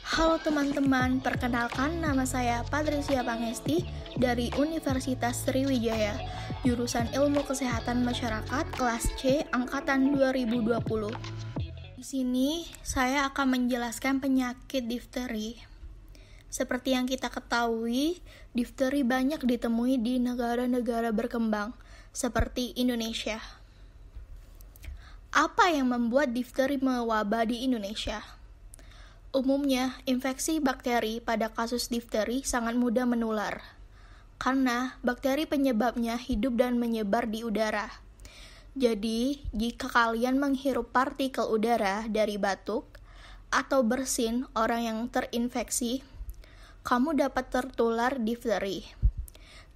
Halo teman-teman, perkenalkan nama saya Patricia Pangesti dari Universitas Sriwijaya, jurusan Ilmu Kesehatan Masyarakat kelas C angkatan 2020. Di sini saya akan menjelaskan penyakit difteri. Seperti yang kita ketahui, difteri banyak ditemui di negara-negara berkembang seperti Indonesia. Apa yang membuat difteri mewabah di Indonesia? Umumnya, infeksi bakteri pada kasus difteri sangat mudah menular, karena bakteri penyebabnya hidup dan menyebar di udara. Jadi, jika kalian menghirup partikel udara dari batuk atau bersin orang yang terinfeksi, kamu dapat tertular difteri.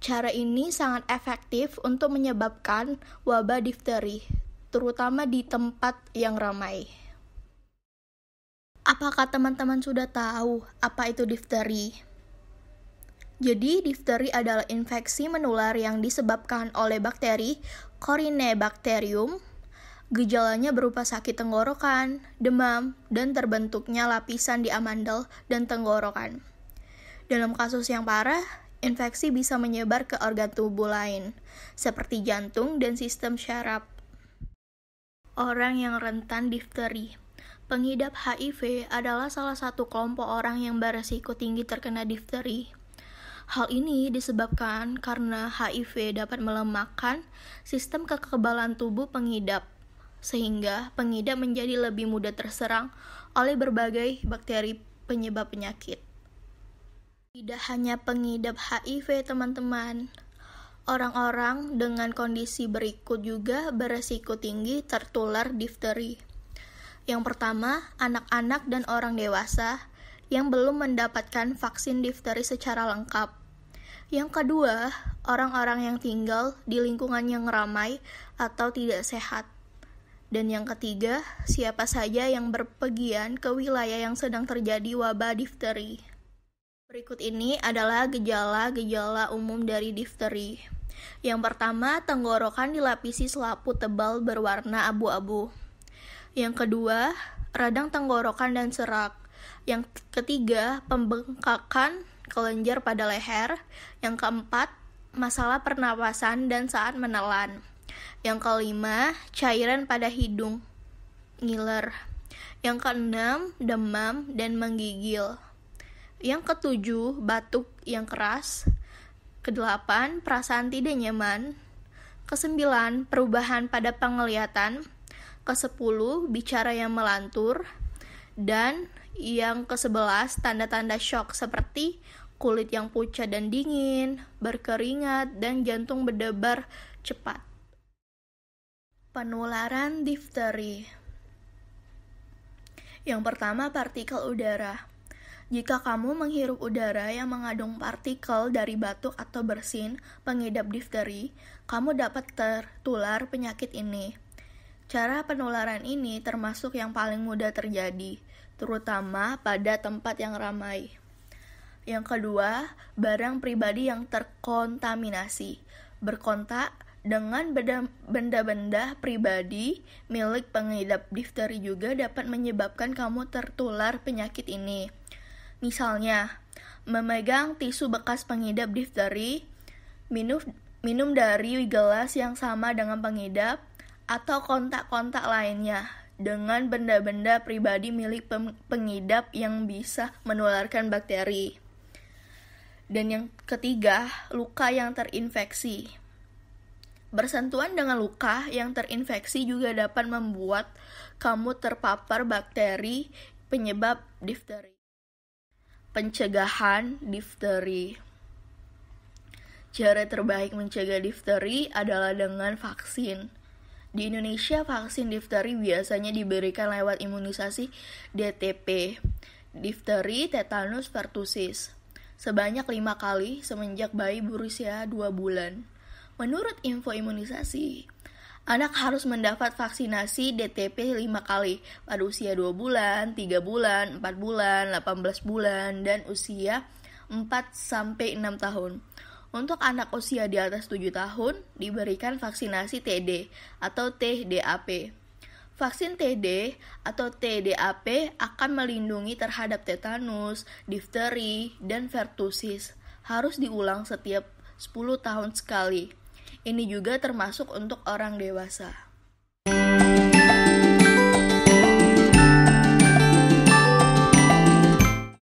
Cara ini sangat efektif untuk menyebabkan wabah difteri, terutama di tempat yang ramai. Apakah teman-teman sudah tahu apa itu difteri? Jadi, difteri adalah infeksi menular yang disebabkan oleh bakteri Corynebacterium. Gejalanya berupa sakit tenggorokan, demam, dan terbentuknya lapisan di amandel dan tenggorokan. Dalam kasus yang parah, infeksi bisa menyebar ke organ tubuh lain, seperti jantung dan sistem syaraf. Orang yang rentan difteri. Pengidap HIV adalah salah satu kelompok orang yang beresiko tinggi terkena difteri. Hal ini disebabkan karena HIV dapat melemahkan sistem kekebalan tubuh pengidap, sehingga pengidap menjadi lebih mudah terserang oleh berbagai bakteri penyebab penyakit. Tidak hanya pengidap HIV, teman-teman. Orang-orang dengan kondisi berikut juga beresiko tinggi tertular difteri. Yang pertama, anak-anak dan orang dewasa yang belum mendapatkan vaksin difteri secara lengkap. Yang kedua, orang-orang yang tinggal di lingkungan yang ramai atau tidak sehat. Dan yang ketiga, siapa saja yang berpergian ke wilayah yang sedang terjadi wabah difteri. Berikut ini adalah gejala-gejala umum dari difteri. Yang pertama, tenggorokan dilapisi selaput tebal berwarna abu-abu. Yang kedua, radang tenggorokan dan serak. Yang ketiga, pembengkakan kelenjar pada leher. Yang keempat, masalah pernapasan dan saat menelan. Yang kelima, cairan pada hidung, ngiler. Yang keenam, demam dan menggigil. Yang ketujuh, batuk yang keras. Kedelapan, perasaan tidak nyaman. Kesembilan, perubahan pada penglihatan. Ke-10, bicara yang melantur. Dan yang ke-11, tanda-tanda shock seperti kulit yang pucat dan dingin, berkeringat, dan jantung berdebar cepat. Penularan difteri. Yang pertama, partikel udara. Jika kamu menghirup udara yang mengandung partikel dari batuk atau bersin pengidap difteri, kamu dapat tertular penyakit ini. Cara penularan ini termasuk yang paling mudah terjadi, terutama pada tempat yang ramai. Yang kedua, barang pribadi yang terkontaminasi, berkontak dengan benda-benda pribadi milik pengidap difteri juga dapat menyebabkan kamu tertular penyakit ini. Misalnya, memegang tisu bekas pengidap difteri, minum dari gelas yang sama dengan pengidap, atau kontak-kontak lainnya dengan benda-benda pribadi milik pengidap yang bisa menularkan bakteri. Dan yang ketiga, luka yang terinfeksi. Bersentuhan dengan luka yang terinfeksi juga dapat membuat kamu terpapar bakteri penyebab difteri. Pencegahan difteri. Cara terbaik mencegah difteri adalah dengan vaksin. Di Indonesia, vaksin difteri biasanya diberikan lewat imunisasi DTP, difteri, tetanus, pertusis, sebanyak 5 kali semenjak bayi berusia 2 bulan. Menurut info imunisasi, anak harus mendapat vaksinasi DTP 5 kali pada usia 2 bulan, 3 bulan, 4 bulan, 18 bulan, dan usia 4-6 tahun. Untuk anak usia di atas 7 tahun, diberikan vaksinasi TD atau TDAP. Vaksin TD atau TDAP akan melindungi terhadap tetanus, difteri, dan pertusis. Harus diulang setiap 10 tahun sekali. Ini juga termasuk untuk orang dewasa.